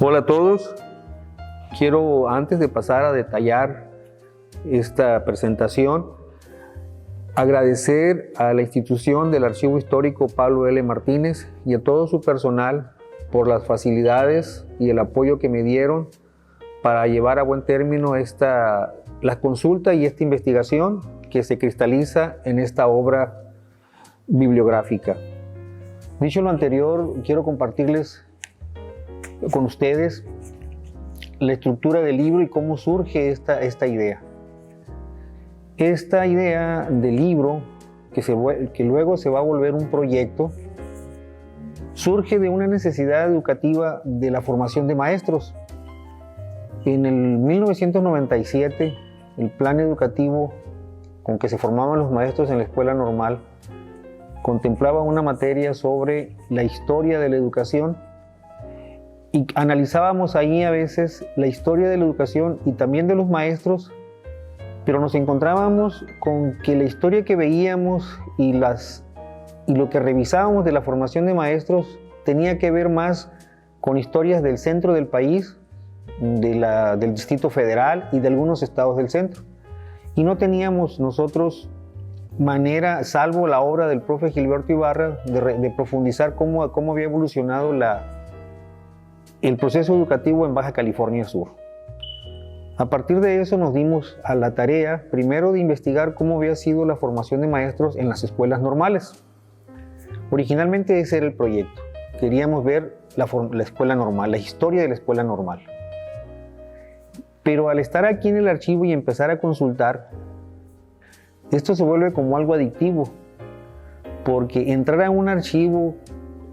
Hola a todos. Quiero, antes de pasar a detallar esta presentación, agradecer a la institución del Archivo Histórico Pablo L. Martínez y a todo su personal por las facilidades y el apoyo que me dieron para llevar a buen término la consulta y esta investigación que se cristaliza en esta obra bibliográfica. Dicho lo anterior, quiero compartirles con ustedes la estructura del libro y cómo surge esta idea. Esta idea del libro, que luego se va a volver un proyecto, surge de una necesidad educativa de la formación de maestros. En el 1997, el plan educativo con que se formaban los maestros en la escuela normal contemplaba una materia sobre la historia de la educación y analizábamos ahí a veces la historia de la educación y también de los maestros, pero nos encontrábamos con que la historia que veíamos y lo que revisábamos de la formación de maestros tenía que ver más con historias del centro del país, del Distrito Federal y de algunos estados del centro. Y no teníamos nosotros manera, salvo la obra del profe Gilberto Ibarra, de profundizar cómo había evolucionado el proceso educativo en Baja California Sur. A partir de eso nos dimos a la tarea, primero, de investigar cómo había sido la formación de maestros en las escuelas normales. Originalmente ese era el proyecto. Queríamos ver la escuela normal, la historia de la escuela normal. Pero al estar aquí en el archivo y empezar a consultar, esto se vuelve como algo adictivo, porque entrar a un archivo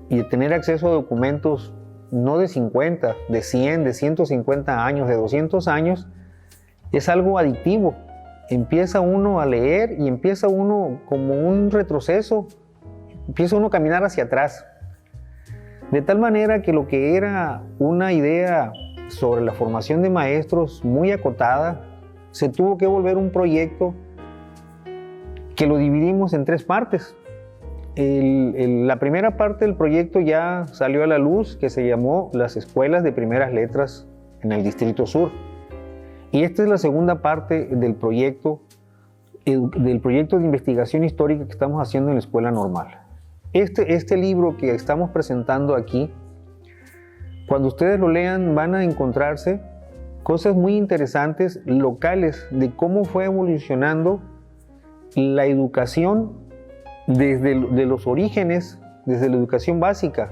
y tener acceso a documentos no de 50, de 100, de 150 años, de 200 años, es algo adictivo. Empieza uno a leer y empieza uno como un retroceso, empieza uno a caminar hacia atrás. De tal manera que lo que era una idea sobre la formación de maestros muy acotada, se tuvo que volver un proyecto que lo dividimos en tres partes. La primera parte del proyecto ya salió a la luz, que se llamó Las Escuelas de Primeras Letras en el Distrito Sur. Y esta es la segunda parte del proyecto de investigación histórica que estamos haciendo en la escuela normal. Este libro que estamos presentando aquí, cuando ustedes lo lean, van a encontrarse cosas muy interesantes locales de cómo fue evolucionando la educación desde los orígenes, desde la educación básica.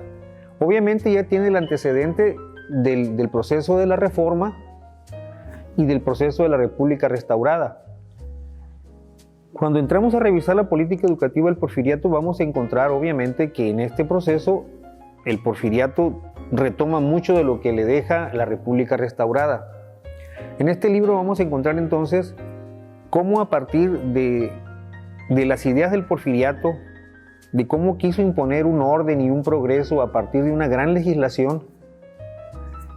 Obviamente ya tiene el antecedente del proceso de la Reforma y del proceso de la República restaurada. Cuando entramos a revisar la política educativa del Porfiriato, vamos a encontrar obviamente que en este proceso el Porfiriato retoma mucho de lo que le deja la República restaurada. En este libro vamos a encontrar entonces cómo a partir de las ideas del Porfiriato, de cómo quiso imponer un orden y un progreso a partir de una gran legislación,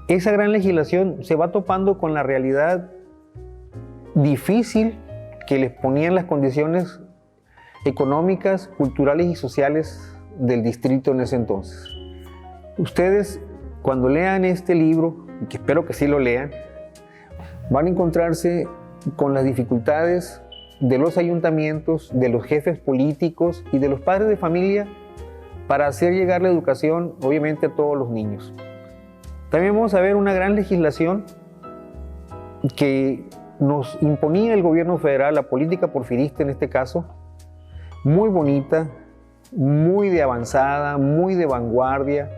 esa gran legislación se va topando con la realidad difícil que les ponían las condiciones económicas, culturales y sociales del distrito en ese entonces. Ustedes, cuando lean este libro, y que espero que sí lo lean, van a encontrarse con las dificultades de los ayuntamientos, de los jefes políticos y de los padres de familia para hacer llegar la educación, obviamente, a todos los niños. También vamos a ver una gran legislación que nos imponía el gobierno federal, la política porfirista en este caso, muy bonita, muy de avanzada, muy de vanguardia,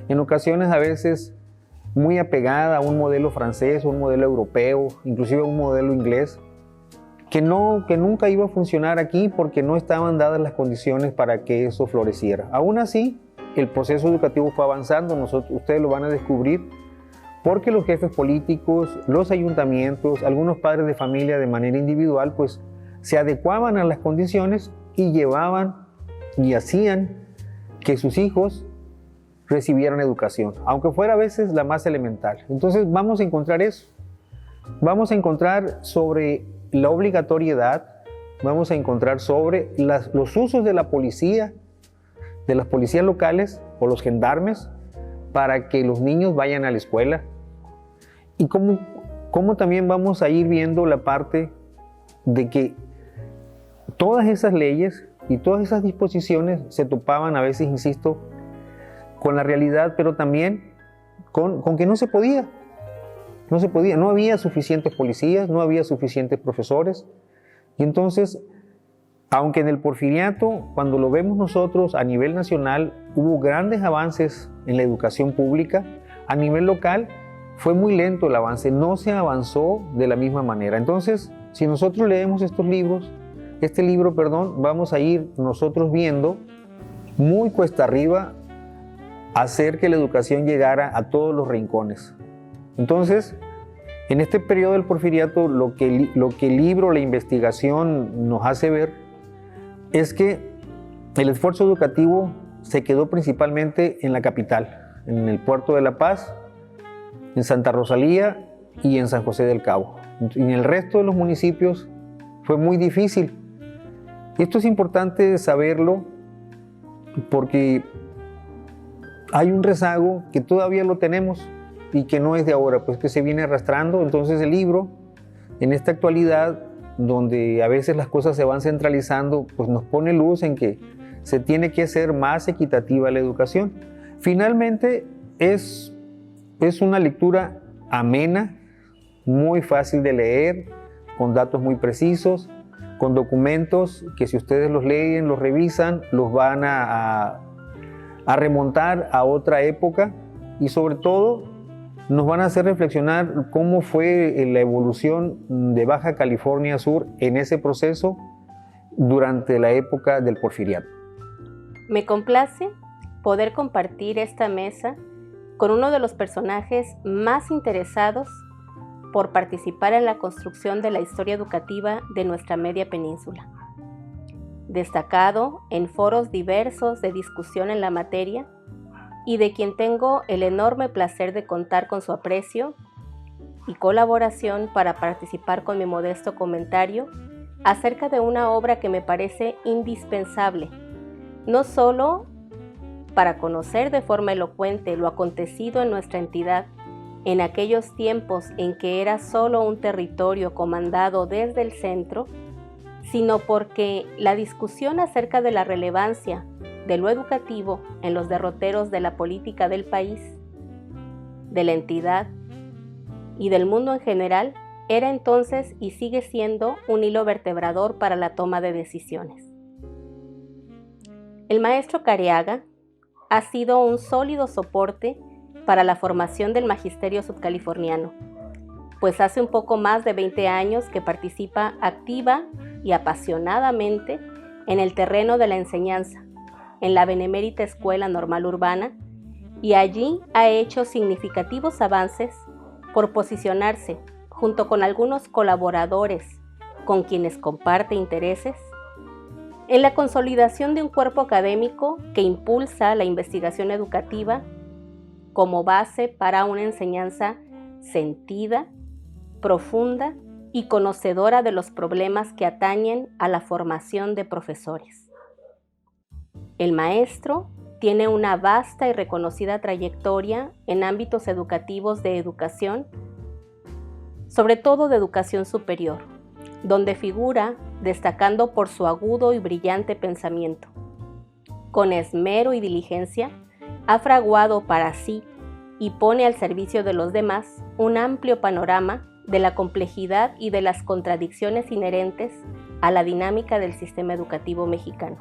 en ocasiones a veces muy apegada a un modelo francés, un modelo europeo, inclusive a un modelo inglés, que nunca iba a funcionar aquí porque no estaban dadas las condiciones para que eso floreciera. Aún así, el proceso educativo fue avanzando, ustedes lo van a descubrir, porque los jefes políticos, los ayuntamientos, algunos padres de familia de manera individual, pues se adecuaban a las condiciones y llevaban y hacían que sus hijos recibieran educación, aunque fuera a veces la más elemental. Entonces vamos a encontrar eso. Vamos a encontrar sobre la obligatoriedad, vamos a encontrar sobre los usos de la policía, de las policías locales o los gendarmes para que los niños vayan a la escuela. y cómo también vamos a ir viendo la parte de que todas esas leyes y todas esas disposiciones se topaban a veces, insisto, con la realidad, pero también con que no se podía. No había suficientes policías, no había suficientes profesores. Y entonces, aunque en el porfiriato, cuando lo vemos nosotros a nivel nacional, hubo grandes avances en la educación pública, a nivel local fue muy lento el avance, no se avanzó de la misma manera. Entonces, si nosotros leemos este libro, vamos a ir nosotros viendo muy cuesta arriba hacer que la educación llegara a todos los rincones. Entonces, en este periodo del porfiriato, lo que el libro, la investigación nos hace ver es que el esfuerzo educativo se quedó principalmente en la capital, en el puerto de La Paz, en Santa Rosalía y en San José del Cabo. En el resto de los municipios fue muy difícil. Y esto es importante saberlo porque hay un rezago que todavía lo tenemos y que no es de ahora, pues que se viene arrastrando. Entonces el libro, en esta actualidad, donde a veces las cosas se van centralizando, pues nos pone luz en que se tiene que hacer más equitativa la educación. Finalmente es una lectura amena, muy fácil de leer, con datos muy precisos, con documentos que si ustedes los leen, los revisan, los van a remontar a otra época y sobre todo nos van a hacer reflexionar cómo fue la evolución de Baja California Sur en ese proceso durante la época del porfiriato. Me complace poder compartir esta mesa con uno de los personajes más interesados por participar en la construcción de la historia educativa de nuestra media península. Destacado en foros diversos de discusión en la materia y de quien tengo el enorme placer de contar con su aprecio y colaboración para participar con mi modesto comentario acerca de una obra que me parece indispensable, no solo para conocer de forma elocuente lo acontecido en nuestra entidad en aquellos tiempos en que era solo un territorio comandado desde el centro, sino porque la discusión acerca de la relevancia de lo educativo en los derroteros de la política del país, de la entidad y del mundo en general era entonces y sigue siendo un hilo vertebrador para la toma de decisiones. El maestro Careaga ha sido un sólido soporte para la formación del magisterio subcaliforniano, pues hace un poco más de 20 años que participa activa y apasionadamente en el terreno de la enseñanza, en la Benemérita Escuela Normal Urbana, y allí ha hecho significativos avances por posicionarse, junto con algunos colaboradores con quienes comparte intereses, en la consolidación de un cuerpo académico que impulsa la investigación educativa como base para una enseñanza sentida, profunda y conocedora de los problemas que atañen a la formación de profesores. El maestro tiene una vasta y reconocida trayectoria en ámbitos educativos de educación, sobre todo de educación superior, donde figura destacando por su agudo y brillante pensamiento. Con esmero y diligencia, ha fraguado para sí y pone al servicio de los demás un amplio panorama de la complejidad y de las contradicciones inherentes a la dinámica del sistema educativo mexicano.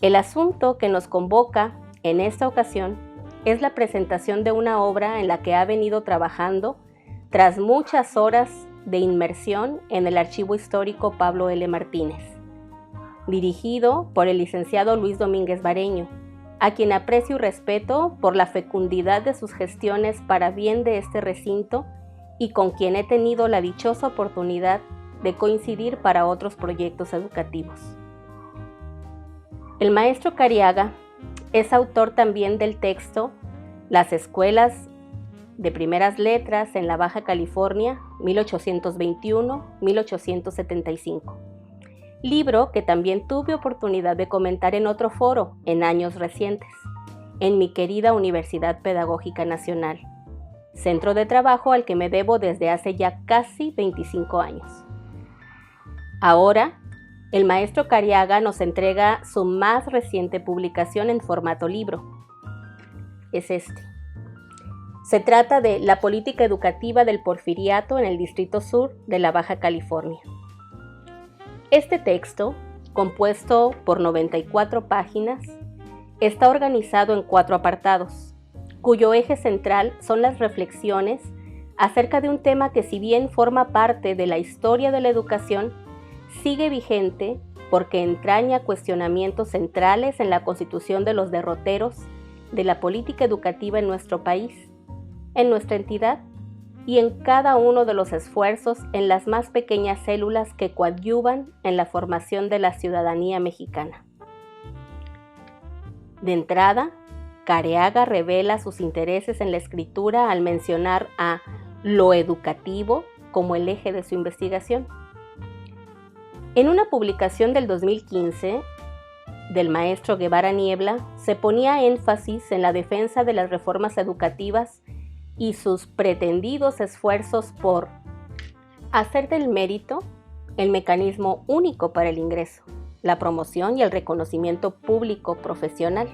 El asunto que nos convoca en esta ocasión es la presentación de una obra en la que ha venido trabajando tras muchas horas de inmersión en el Archivo Histórico Pablo L. Martínez, dirigido por el licenciado Luis Domínguez Bareño, a quien aprecio y respeto por la fecundidad de sus gestiones para bien de este recinto y con quien he tenido la dichosa oportunidad de coincidir para otros proyectos educativos. El maestro Careaga es autor también del texto Las escuelas de primeras letras en la Baja California, 1821-1875, libro que también tuve oportunidad de comentar en otro foro en años recientes, en mi querida Universidad Pedagógica Nacional, centro de trabajo al que me debo desde hace ya casi 25 años. Ahora, el maestro Cariaga nos entrega su más reciente publicación en formato libro. Es este. Se trata de La política educativa del porfiriato en el Distrito Sur de la Baja California. Este texto, compuesto por 94 páginas, está organizado en 4 apartados, cuyo eje central son las reflexiones acerca de un tema que, si bien forma parte de la historia de la educación, sigue vigente porque entraña cuestionamientos centrales en la constitución de los derroteros de la política educativa en nuestro país, en nuestra entidad y en cada uno de los esfuerzos en las más pequeñas células que coadyuvan en la formación de la ciudadanía mexicana. De entrada, Cariaga revela sus intereses en la escritura al mencionar a lo educativo como el eje de su investigación. En una publicación del 2015 del maestro Guevara Niebla, se ponía énfasis en la defensa de las reformas educativas y sus pretendidos esfuerzos por hacer del mérito el mecanismo único para el ingreso, la promoción y el reconocimiento público profesional,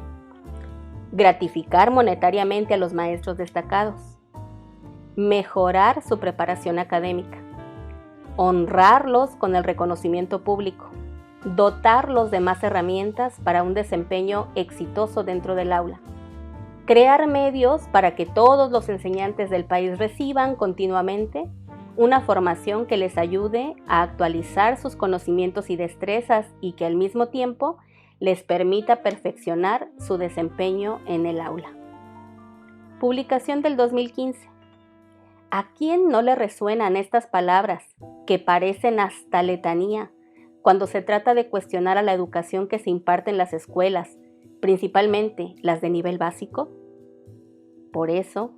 gratificar monetariamente a los maestros destacados, mejorar su preparación académica, honrarlos con el reconocimiento público, dotarlos de más herramientas para un desempeño exitoso dentro del aula, crear medios para que todos los enseñantes del país reciban continuamente una formación que les ayude a actualizar sus conocimientos y destrezas y que al mismo tiempo les permita perfeccionar su desempeño en el aula. Publicación del 2015. ¿A quién no le resuenan estas palabras que parecen hasta letanía cuando se trata de cuestionar a la educación que se imparte en las escuelas, principalmente las de nivel básico? Por eso,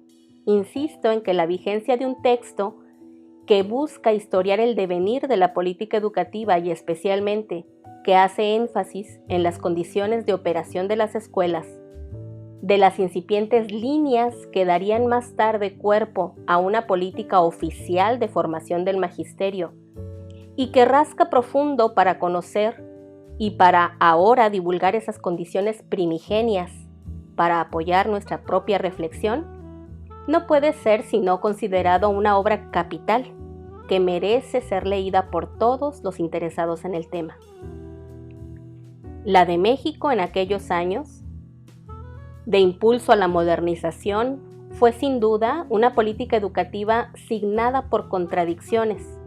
insisto en que la vigencia de un texto que busca historiar el devenir de la política educativa y especialmente que hace énfasis en las condiciones de operación de las escuelas, de las incipientes líneas que darían más tarde cuerpo a una política oficial de formación del magisterio y que rasca profundo para conocer y para ahora divulgar esas condiciones primigenias para apoyar nuestra propia reflexión, no puede ser sino considerado una obra capital que merece ser leída por todos los interesados en el tema. La de México en aquellos años, de impulso a la modernización, fue sin duda una política educativa signada por contradicciones.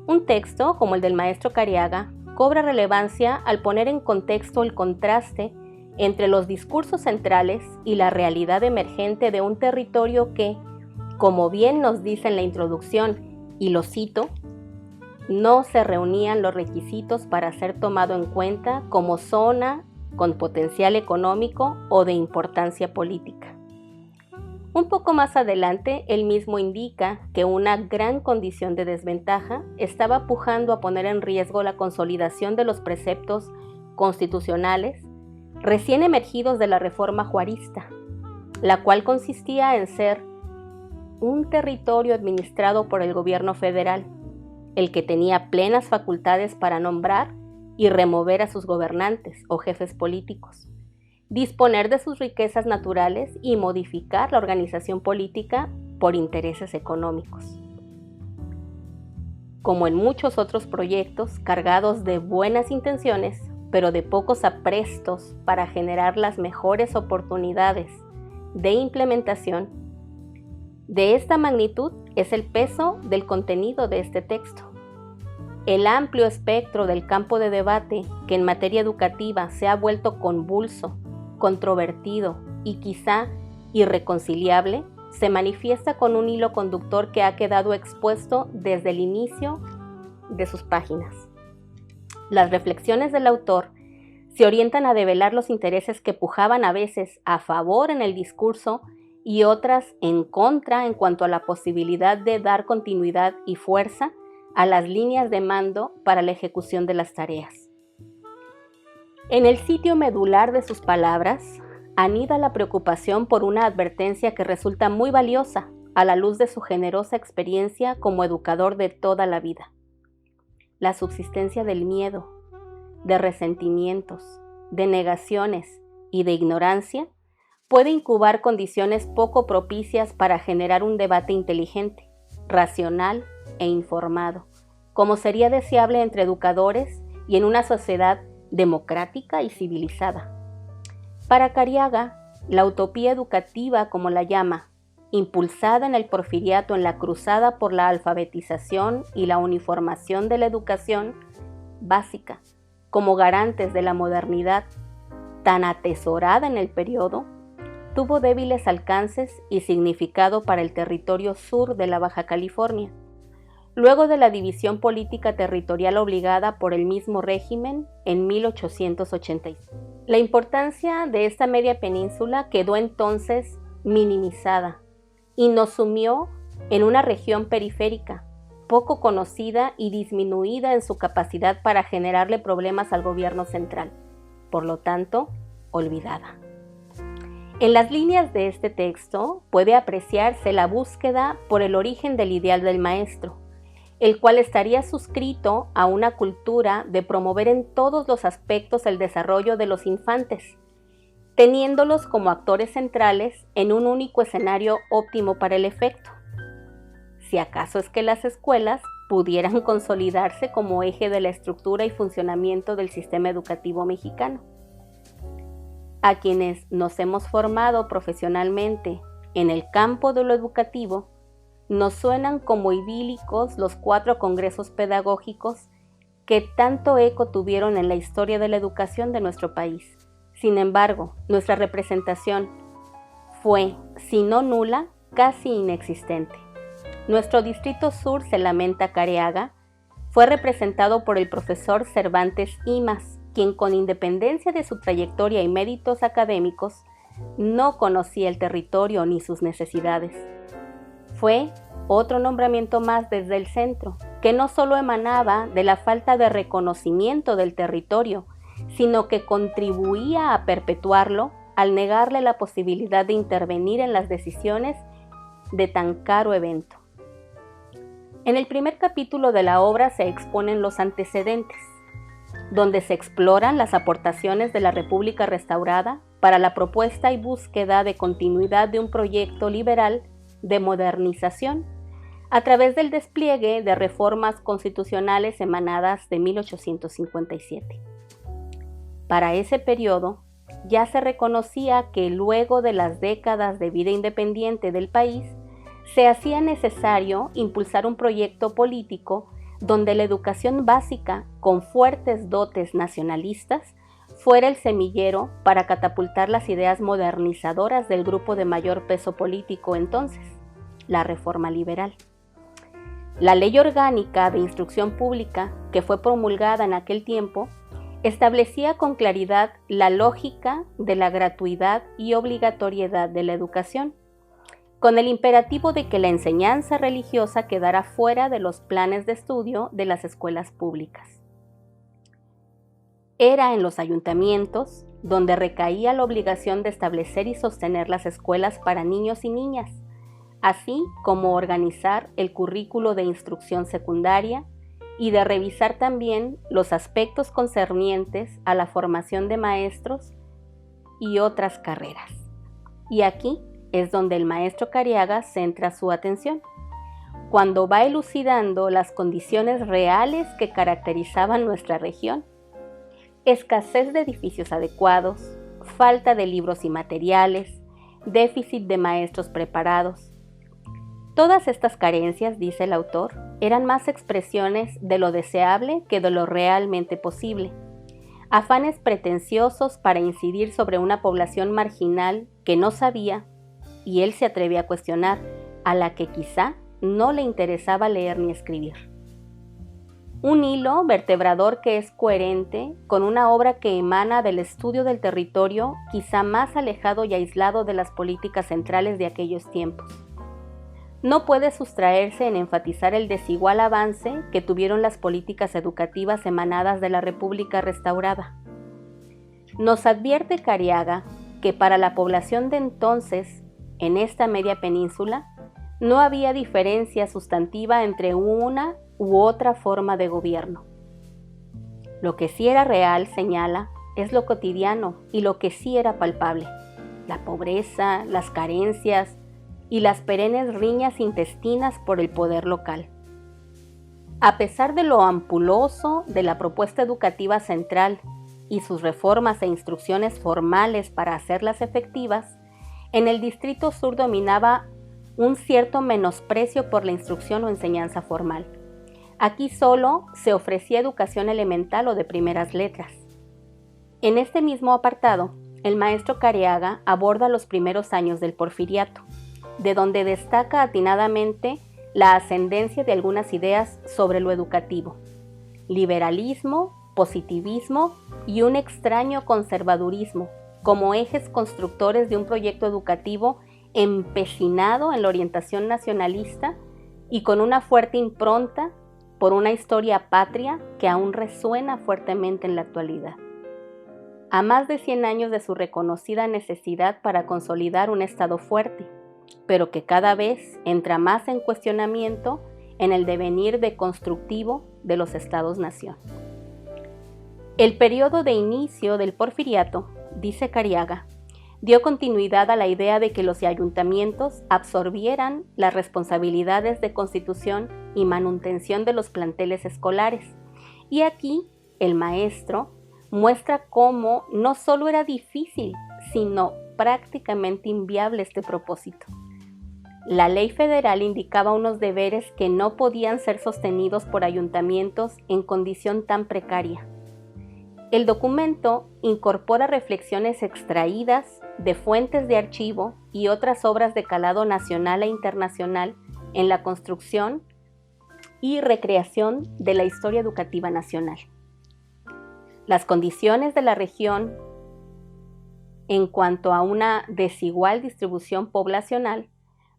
Un texto como el del maestro Cariaga cobra relevancia al poner en contexto el contraste entre los discursos centrales y la realidad emergente de un territorio que, como bien nos dice en la introducción, y lo cito, no se reunían los requisitos para ser tomado en cuenta como zona con potencial económico o de importancia política. Un poco más adelante, él mismo indica que una gran condición de desventaja estaba pujando a poner en riesgo la consolidación de los preceptos constitucionales recién emergidos de la reforma juarista, la cual consistía en ser un territorio administrado por el gobierno federal, el que tenía plenas facultades para nombrar y remover a sus gobernantes o jefes políticos, disponer de sus riquezas naturales y modificar la organización política por intereses económicos. Como en muchos otros proyectos cargados de buenas intenciones, pero de pocos aprestos para generar las mejores oportunidades de implementación, de esta magnitud es el peso del contenido de este texto. El amplio espectro del campo de debate que en materia educativa se ha vuelto convulso, controvertido y quizá irreconciliable, se manifiesta con un hilo conductor que ha quedado expuesto desde el inicio de sus páginas. Las reflexiones del autor se orientan a develar los intereses que pujaban a veces a favor en el discurso y otras en contra en cuanto a la posibilidad de dar continuidad y fuerza a las líneas de mando para la ejecución de las tareas. En el sitio medular de sus palabras, anida la preocupación por una advertencia que resulta muy valiosa a la luz de su generosa experiencia como educador de toda la vida. La subsistencia del miedo, de resentimientos, de negaciones y de ignorancia puede incubar condiciones poco propicias para generar un debate inteligente, racional e informado, como sería deseable entre educadores y en una sociedad democrática y civilizada. Para Careaga, la utopía educativa, como la llama, impulsada en el Porfiriato en la cruzada por la alfabetización y la uniformación de la educación básica, como garantes de la modernidad, tan atesorada en el periodo, tuvo débiles alcances y significado para el territorio sur de la Baja California, luego de la división política territorial obligada por el mismo régimen en 1886. La importancia de esta media península quedó entonces minimizada y nos sumió en una región periférica, poco conocida y disminuida en su capacidad para generarle problemas al gobierno central, por lo tanto, olvidada. En las líneas de este texto puede apreciarse la búsqueda por el origen del ideal del maestro, el cual estaría suscrito a una cultura de promover en todos los aspectos el desarrollo de los infantes, teniéndolos como actores centrales en un único escenario óptimo para el efecto. Si acaso es que las escuelas pudieran consolidarse como eje de la estructura y funcionamiento del sistema educativo mexicano. A quienes nos hemos formado profesionalmente en el campo de lo educativo, nos suenan como idílicos los 4 congresos pedagógicos que tanto eco tuvieron en la historia de la educación de nuestro país. Sin embargo, nuestra representación fue, si no nula, casi inexistente. Nuestro Distrito Sur, se lamenta Careaga, fue representado por el profesor Cervantes Imaz, quien con independencia de su trayectoria y méritos académicos, no conocía el territorio ni sus necesidades. Fue otro nombramiento más desde el centro, que no solo emanaba de la falta de reconocimiento del territorio, sino que contribuía a perpetuarlo al negarle la posibilidad de intervenir en las decisiones de tan caro evento. En el primer capítulo de la obra se exponen los antecedentes, donde se exploran las aportaciones de la República restaurada para la propuesta y búsqueda de continuidad de un proyecto liberal de modernización a través del despliegue de reformas constitucionales emanadas de 1857. Para ese periodo, ya se reconocía que luego de las décadas de vida independiente del país, se hacía necesario impulsar un proyecto político donde la educación básica, con fuertes dotes nacionalistas, fuera el semillero para catapultar las ideas modernizadoras del grupo de mayor peso político entonces, la Reforma Liberal. La Ley Orgánica de Instrucción Pública, que fue promulgada en aquel tiempo, establecía con claridad la lógica de la gratuidad y obligatoriedad de la educación, con el imperativo de que la enseñanza religiosa quedara fuera de los planes de estudio de las escuelas públicas. Era en los ayuntamientos donde recaía la obligación de establecer y sostener las escuelas para niños y niñas, así como organizar el currículo de instrucción secundaria y de revisar también los aspectos concernientes a la formación de maestros y otras carreras. Y aquí es donde el maestro Careaga centra su atención, cuando va elucidando las condiciones reales que caracterizaban nuestra región: escasez de edificios adecuados, falta de libros y materiales, déficit de maestros preparados. Todas estas carencias, dice el autor, eran más expresiones de lo deseable que de lo realmente posible, afanes pretenciosos para incidir sobre una población marginal que no sabía, y él se atreve a cuestionar, a la que quizá no le interesaba leer ni escribir. Un hilo vertebrador que es coherente con una obra que emana del estudio del territorio quizá más alejado y aislado de las políticas centrales de aquellos tiempos. No puede sustraerse en enfatizar el desigual avance que tuvieron las políticas educativas emanadas de la República restaurada. Nos advierte Careaga que para la población de entonces, en esta media península, no había diferencia sustantiva entre una u otra forma de gobierno. Lo que sí era real, señala, es lo cotidiano y lo que sí era palpable: la pobreza, las carencias y las perennes riñas intestinas por el poder local. A pesar de lo ampuloso de la propuesta educativa central y sus reformas e instrucciones formales para hacerlas efectivas, en el Distrito Sur dominaba un cierto menosprecio por la instrucción o enseñanza formal. Aquí solo se ofrecía educación elemental o de primeras letras. En este mismo apartado, el maestro Careaga aborda los primeros años del Porfiriato, de donde destaca atinadamente la ascendencia de algunas ideas sobre lo educativo: liberalismo, positivismo y un extraño conservadurismo, como ejes constructores de un proyecto educativo empecinado en la orientación nacionalista y con una fuerte impronta por una historia patria que aún resuena fuertemente en la actualidad. A más de 100 años de su reconocida necesidad para consolidar un Estado fuerte, pero que cada vez entra más en cuestionamiento en el devenir deconstructivo de los Estados-nación. El periodo de inicio del Porfiriato, dice Careaga, dio continuidad a la idea de que los ayuntamientos absorbieran las responsabilidades de constitución y manutención de los planteles escolares. Y aquí el maestro muestra cómo no solo era difícil, sino prácticamente inviable este propósito. La ley federal indicaba unos deberes que no podían ser sostenidos por ayuntamientos en condición tan precaria. El documento incorpora reflexiones extraídas de fuentes de archivo y otras obras de calado nacional e internacional en la construcción y recreación de la historia educativa nacional. Las condiciones de la región en cuanto a una desigual distribución poblacional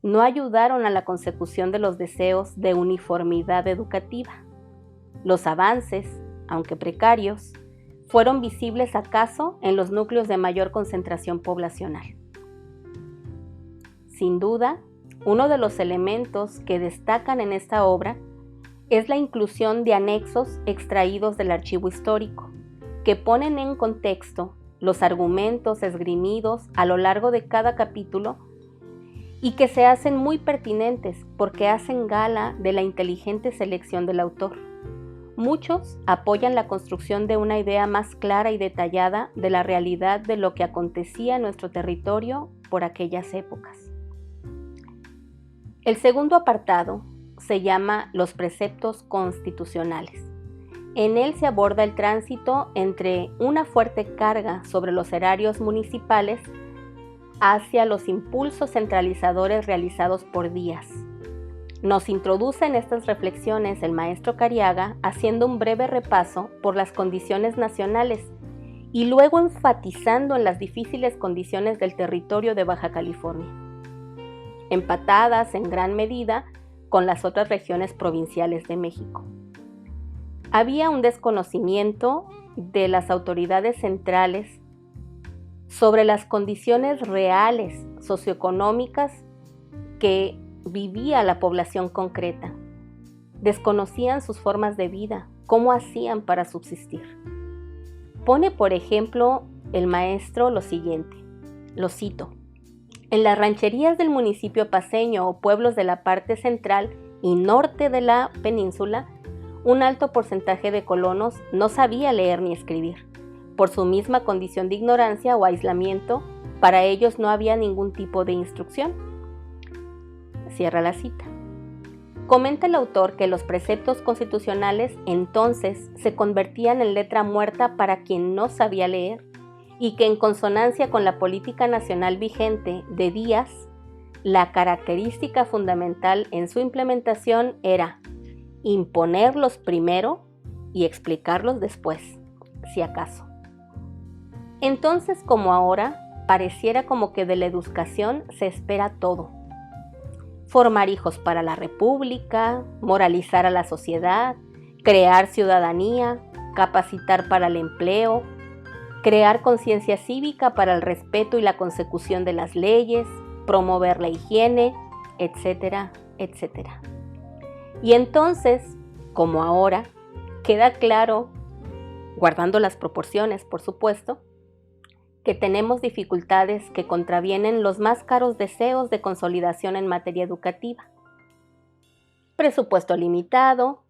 no ayudaron a la consecución de los deseos de uniformidad educativa. Los avances, aunque precarios, fueron visibles acaso en los núcleos de mayor concentración poblacional. Sin duda, uno de los elementos que destacan en esta obra es la inclusión de anexos extraídos del archivo histórico, que ponen en contexto los argumentos esgrimidos a lo largo de cada capítulo y que se hacen muy pertinentes porque hacen gala de la inteligente selección del autor. Muchos apoyan la construcción de una idea más clara y detallada de la realidad de lo que acontecía en nuestro territorio por aquellas épocas. El segundo apartado se llama Los preceptos constitucionales. En él se aborda el tránsito entre una fuerte carga sobre los erarios municipales hacia los impulsos centralizadores realizados por Díaz. Nos introduce en estas reflexiones el maestro Careaga haciendo un breve repaso por las condiciones nacionales y luego enfatizando en las difíciles condiciones del territorio de Baja California, empatadas en gran medida con las otras regiones provinciales de México. Había un desconocimiento de las autoridades centrales sobre las condiciones reales socioeconómicas que vivía la población concreta. Desconocían sus formas de vida, cómo hacían para subsistir. Pone, por ejemplo, el maestro lo siguiente, lo cito: en las rancherías del municipio paceño o pueblos de la parte central y norte de la península, un alto porcentaje de colonos no sabía leer ni escribir. Por su misma condición de ignorancia o aislamiento, para ellos no había ningún tipo de instrucción. Cierra la cita. Comenta el autor que los preceptos constitucionales entonces se convertían en letra muerta para quien no sabía leer y que en consonancia con la política nacional vigente de Díaz, la característica fundamental en su implementación era imponerlos primero y explicarlos después, si acaso. Entonces, como ahora, pareciera como que de la educación se espera todo: formar hijos para la república, moralizar a la sociedad, crear ciudadanía, capacitar para el empleo, crear conciencia cívica para el respeto y la consecución de las leyes, promover la higiene, etcétera, etcétera. Y entonces, como ahora, queda claro, guardando las proporciones, por supuesto, que tenemos dificultades que contravienen los más caros deseos de consolidación en materia educativa. Presupuesto limitado,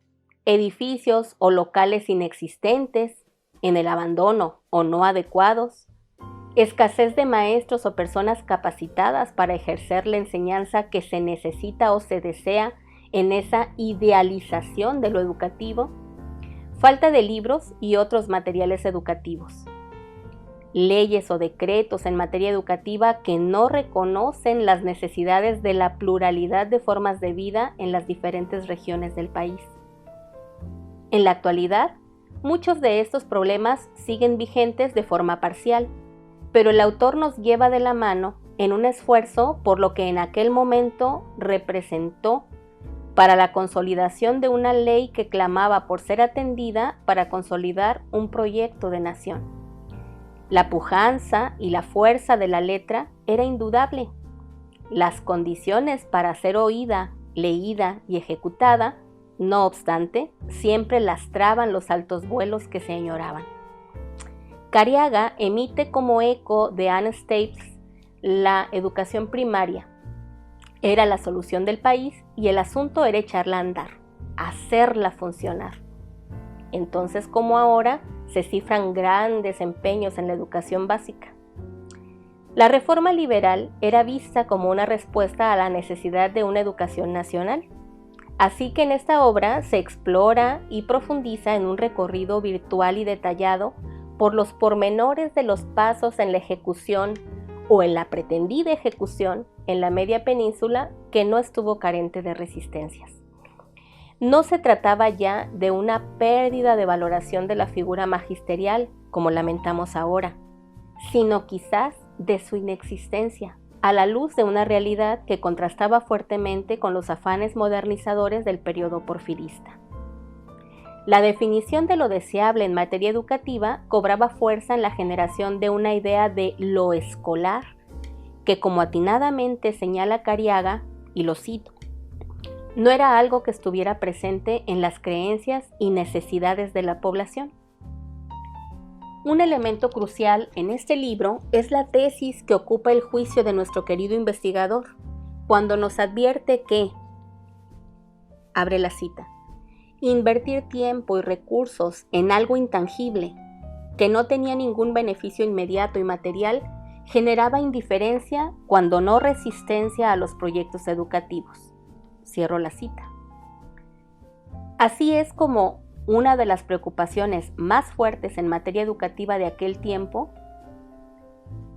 edificios o locales inexistentes, en el abandono o no adecuados, escasez de maestros o personas capacitadas para ejercer la enseñanza que se necesita o se desea en esa idealización de lo educativo, falta de libros y otros materiales educativos, leyes o decretos en materia educativa que no reconocen las necesidades de la pluralidad de formas de vida en las diferentes regiones del país. En la actualidad, muchos de estos problemas siguen vigentes de forma parcial, pero el autor nos lleva de la mano en un esfuerzo por lo que en aquel momento representó para la consolidación de una ley que clamaba por ser atendida para consolidar un proyecto de nación. La pujanza y la fuerza de la letra era indudable. Las condiciones para ser oída, leída y ejecutada, no obstante, siempre lastraban los altos vuelos que se añoraban. Careaga emite como eco de Anne Staples la educación primaria. Era la solución del país y el asunto era echarla a andar, hacerla funcionar. Entonces, como ahora, se cifran grandes empeños en la educación básica. La reforma liberal era vista como una respuesta a la necesidad de una educación nacional. Así que en esta obra se explora y profundiza en un recorrido virtual y detallado por los pormenores de los pasos en la ejecución o en la pretendida ejecución en la media península que no estuvo carente de resistencias. No se trataba ya de una pérdida de valoración de la figura magisterial, como lamentamos ahora, sino quizás de su inexistencia, a la luz de una realidad que contrastaba fuertemente con los afanes modernizadores del periodo porfirista. La definición de lo deseable en materia educativa cobraba fuerza en la generación de una idea de lo escolar, que como atinadamente señala Careaga, y lo cito, no era algo que estuviera presente en las creencias y necesidades de la población. Un elemento crucial en este libro es la tesis que ocupa el juicio de nuestro querido investigador, cuando nos advierte que, abre la cita, invertir tiempo y recursos en algo intangible, que no tenía ningún beneficio inmediato y material, generaba indiferencia, cuando no resistencia a los proyectos educativos. Cierro la cita. Así es como una de las preocupaciones más fuertes en materia educativa de aquel tiempo,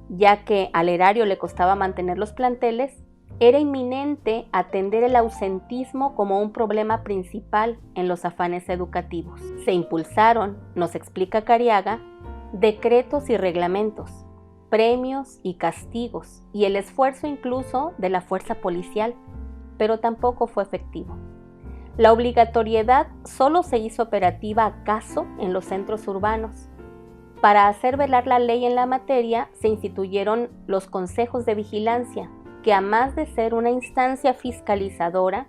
ya que al erario le costaba mantener los planteles, era inminente atender el ausentismo como un problema principal en los afanes educativos. Se impulsaron, nos explica Careaga, decretos y reglamentos, premios y castigos, y el esfuerzo incluso de la fuerza policial, pero tampoco fue efectivo. La obligatoriedad solo se hizo operativa acaso en los centros urbanos. Para hacer velar la ley en la materia, se instituyeron los consejos de vigilancia, que a más de ser una instancia fiscalizadora,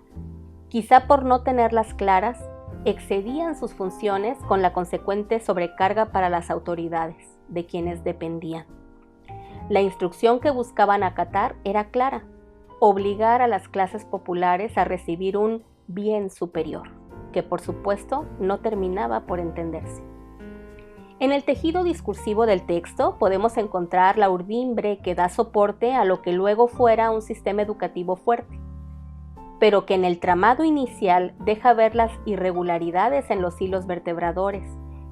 quizá por no tenerlas claras, excedían sus funciones con la consecuente sobrecarga para las autoridades, de quienes dependían. La instrucción que buscaban acatar era clara: obligar a las clases populares a recibir un bien superior, que por supuesto no terminaba por entenderse. En el tejido discursivo del texto podemos encontrar la urdimbre que da soporte a lo que luego fuera un sistema educativo fuerte, pero que en el tramado inicial deja ver las irregularidades en los hilos vertebradores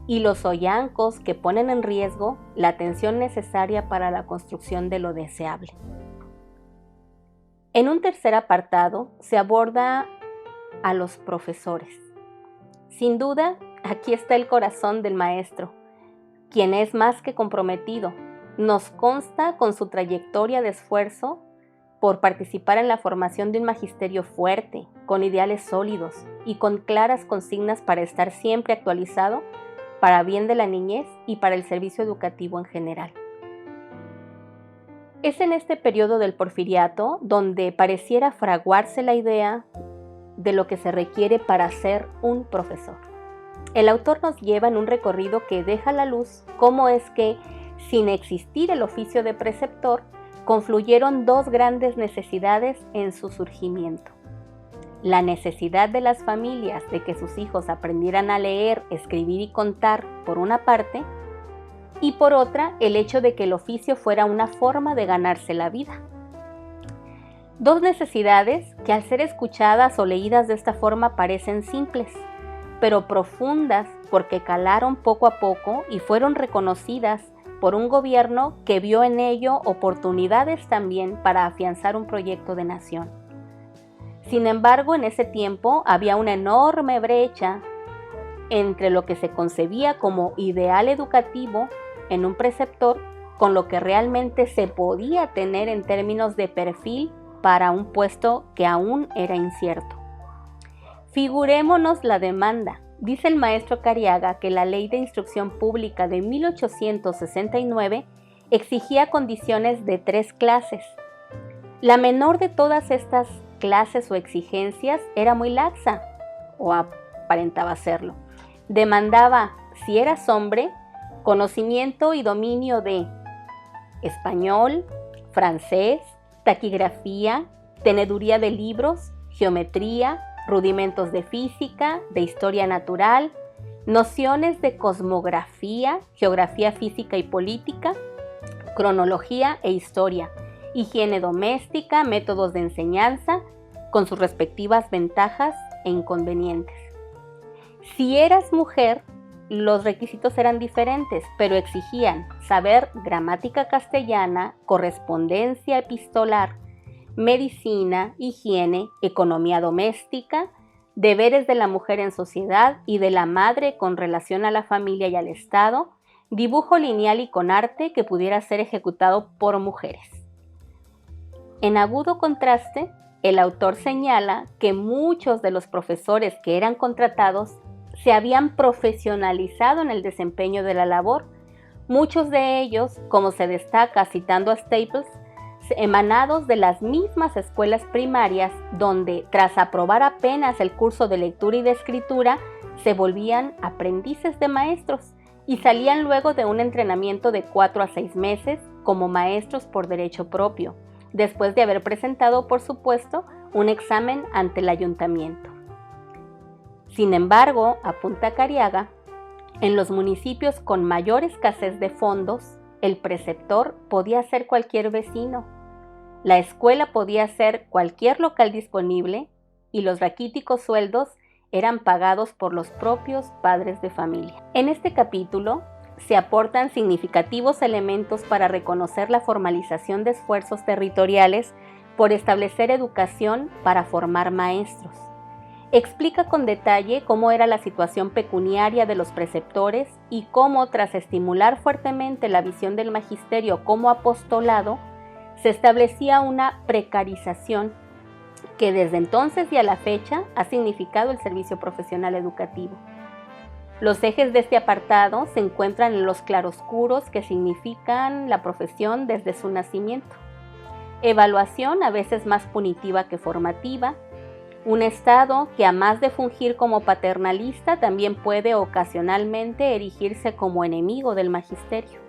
y los hoyancos que ponen en riesgo la atención necesaria para la construcción de lo deseable. En un tercer apartado se aborda a los profesores. Sin duda, aquí está el corazón del maestro, quien es más que comprometido. Nos consta con su trayectoria de esfuerzo por participar en la formación de un magisterio fuerte, con ideales sólidos y con claras consignas para estar siempre actualizado para bien de la niñez y para el servicio educativo en general. Es en este periodo del Porfiriato donde pareciera fraguarse la idea de lo que se requiere para ser un profesor. El autor nos lleva en un recorrido que deja a la luz cómo es que, sin existir el oficio de preceptor, confluyeron dos grandes necesidades en su surgimiento. La necesidad de las familias de que sus hijos aprendieran a leer, escribir y contar, por una parte, y por otra, el hecho de que el oficio fuera una forma de ganarse la vida. Dos necesidades que, al ser escuchadas o leídas de esta forma, parecen simples, pero profundas porque calaron poco a poco y fueron reconocidas por un gobierno que vio en ello oportunidades también para afianzar un proyecto de nación. Sin embargo, en ese tiempo había una enorme brecha entre lo que se concebía como ideal educativo en un preceptor con lo que realmente se podía tener en términos de perfil para un puesto que aún era incierto. Figurémonos la demanda. Dice el maestro Cariaga que la Ley de Instrucción Pública de 1869 exigía condiciones de 3 clases. La menor de todas estas clases o exigencias era muy laxa, o aparentaba serlo. Demandaba, si eras hombre, conocimiento y dominio de español, francés, taquigrafía, teneduría de libros, geometría, rudimentos de física, de historia natural, nociones de cosmografía, geografía física y política, cronología e historia, higiene doméstica, métodos de enseñanza, con sus respectivas ventajas e inconvenientes. Si eras mujer, los requisitos eran diferentes, pero exigían saber gramática castellana, correspondencia epistolar, medicina, higiene, economía doméstica, deberes de la mujer en sociedad y de la madre con relación a la familia y al Estado, dibujo lineal y con arte que pudiera ser ejecutado por mujeres. En agudo contraste, el autor señala que muchos de los profesores que eran contratados se habían profesionalizado en el desempeño de la labor, muchos de ellos, como se destaca citando a Staples, emanados de las mismas escuelas primarias donde, tras aprobar apenas el curso de lectura y de escritura, se volvían aprendices de maestros y salían luego de un entrenamiento de 4 a 6 meses como maestros por derecho propio, después de haber presentado, por supuesto, un examen ante el ayuntamiento. Sin embargo, apunta Cariaga, en los municipios con mayor escasez de fondos, el preceptor podía ser cualquier vecino, la escuela podía ser cualquier local disponible y los raquíticos sueldos eran pagados por los propios padres de familia. En este capítulo se aportan significativos elementos para reconocer la formalización de esfuerzos territoriales por establecer educación para formar maestros. Explica con detalle cómo era la situación pecuniaria de los preceptores y cómo, tras estimular fuertemente la visión del magisterio como apostolado, se establecía una precarización que desde entonces y a la fecha ha significado el servicio profesional educativo. Los ejes de este apartado se encuentran en los claroscuros que significan la profesión desde su nacimiento. Evaluación a veces más punitiva que formativa, un Estado que, a más de fungir como paternalista, también puede ocasionalmente erigirse como enemigo del magisterio.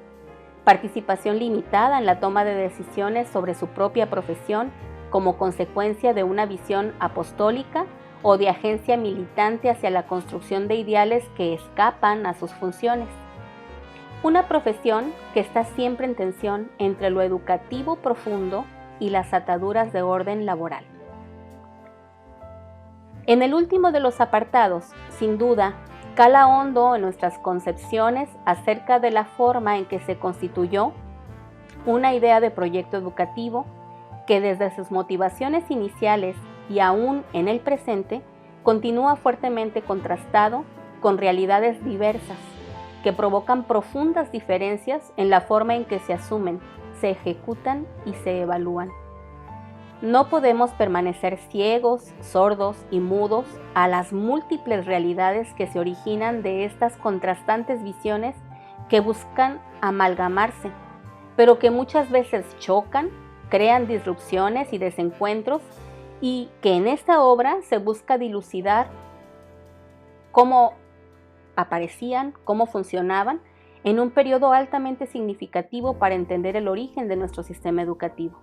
Participación limitada en la toma de decisiones sobre su propia profesión como consecuencia de una visión apostólica o de agencia militante hacia la construcción de ideales que escapan a sus funciones. Una profesión que está siempre en tensión entre lo educativo profundo y las ataduras de orden laboral. En el último de los apartados, sin duda, cala hondo en nuestras concepciones acerca de la forma en que se constituyó una idea de proyecto educativo que desde sus motivaciones iniciales y aún en el presente continúa fuertemente contrastado con realidades diversas que provocan profundas diferencias en la forma en que se asumen, se ejecutan y se evalúan. No podemos permanecer ciegos, sordos y mudos a las múltiples realidades que se originan de estas contrastantes visiones que buscan amalgamarse, pero que muchas veces chocan, crean disrupciones y desencuentros, y que en esta obra se busca dilucidar cómo aparecían, cómo funcionaban, en un periodo altamente significativo para entender el origen de nuestro sistema educativo.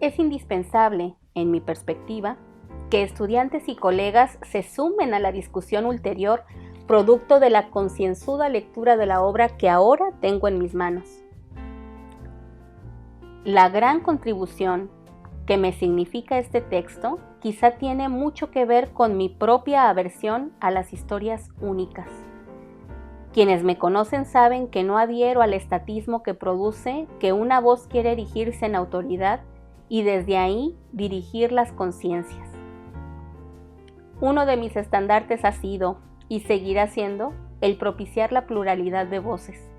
Es indispensable, en mi perspectiva, que estudiantes y colegas se sumen a la discusión ulterior, producto de la concienzuda lectura de la obra que ahora tengo en mis manos. La gran contribución que me significa este texto quizá tiene mucho que ver con mi propia aversión a las historias únicas. Quienes me conocen saben que no adhiero al estatismo que produce que una voz quiere erigirse en autoridad y desde ahí dirigir las conciencias. Uno de mis estandartes ha sido, y seguirá siendo, el propiciar la pluralidad de voces,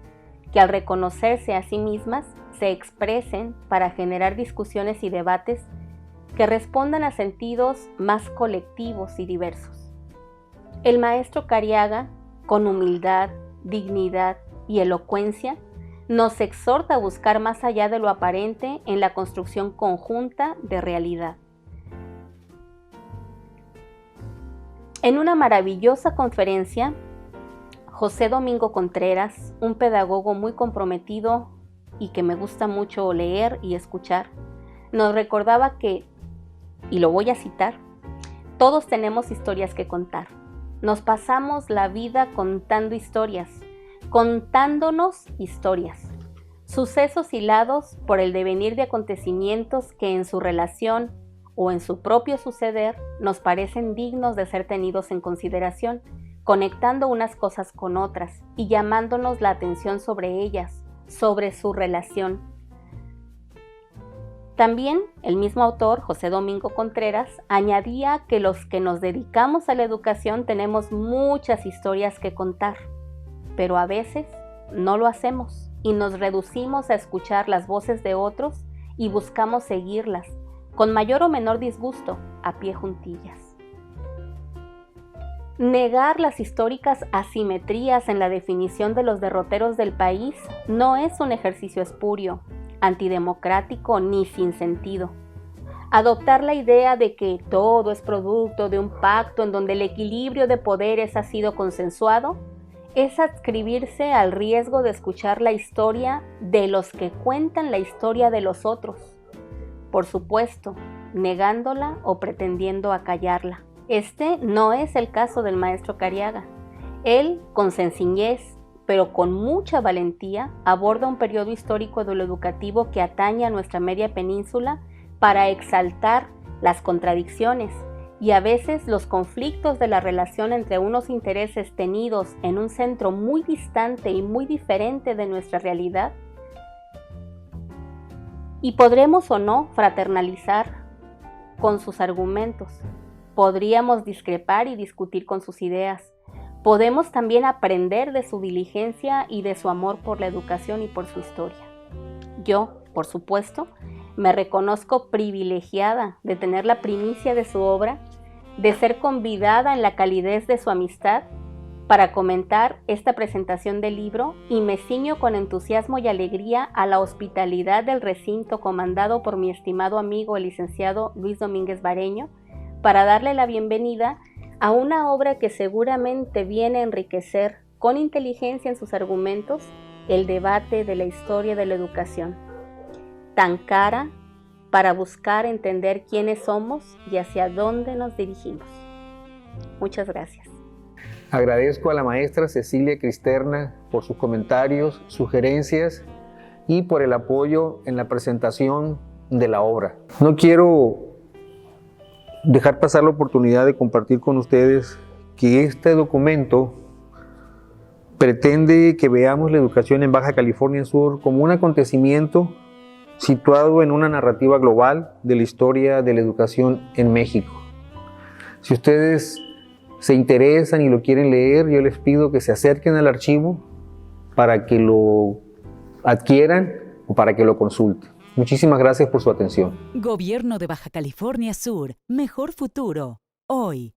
que al reconocerse a sí mismas se expresen para generar discusiones y debates que respondan a sentidos más colectivos y diversos. El maestro Careaga, con humildad, dignidad y elocuencia, nos exhorta a buscar más allá de lo aparente en la construcción conjunta de realidad. En una maravillosa conferencia, José Domingo Contreras, un pedagogo muy comprometido y que me gusta mucho leer y escuchar, nos recordaba que, y lo voy a citar, todos tenemos historias que contar. Nos pasamos la vida contando historias, contándonos historias, sucesos hilados por el devenir de acontecimientos que en su relación o en su propio suceder nos parecen dignos de ser tenidos en consideración, conectando unas cosas con otras y llamándonos la atención sobre ellas, sobre su relación. También el mismo autor, José Domingo Contreras, añadía que los que nos dedicamos a la educación tenemos muchas historias que contar, pero a veces no lo hacemos y nos reducimos a escuchar las voces de otros y buscamos seguirlas, con mayor o menor disgusto, a pie juntillas. Negar las históricas asimetrías en la definición de los derroteros del país no es un ejercicio espurio, antidemocrático ni sin sentido. Adoptar la idea de que todo es producto de un pacto en donde el equilibrio de poderes ha sido consensuado es adscribirse al riesgo de escuchar la historia de los que cuentan la historia de los otros, por supuesto, negándola o pretendiendo acallarla. Este no es el caso del maestro Careaga. Él, con sencillez, pero con mucha valentía, aborda un periodo histórico de lo educativo que atañe a nuestra media península para exaltar las contradicciones y a veces los conflictos de la relación entre unos intereses tenidos en un centro muy distante y muy diferente de nuestra realidad. Y podremos o no fraternalizar con sus argumentos. Podríamos discrepar y discutir con sus ideas. Podemos también aprender de su diligencia y de su amor por la educación y por su historia. Yo, por supuesto, me reconozco privilegiada de tener la primicia de su obra, de ser convidada en la calidez de su amistad para comentar esta presentación del libro y me ciño con entusiasmo y alegría a la hospitalidad del recinto comandado por mi estimado amigo el licenciado Luis Domínguez Bareño para darle la bienvenida a una obra que seguramente viene a enriquecer con inteligencia en sus argumentos el debate de la historia de la educación, tan cara para buscar entender quiénes somos y hacia dónde nos dirigimos. Muchas gracias. Agradezco a la maestra Cecilia Cristerna por sus comentarios, sugerencias y por el apoyo en la presentación de la obra. No quiero dejar pasar la oportunidad de compartir con ustedes que este documento pretende que veamos la educación en Baja California Sur como un acontecimiento situado en una narrativa global de la historia de la educación en México. Si ustedes se interesan y lo quieren leer, yo les pido que se acerquen al archivo para que lo adquieran o para que lo consulten. Muchísimas gracias por su atención. Gobierno de Baja California Sur. Mejor futuro. Hoy.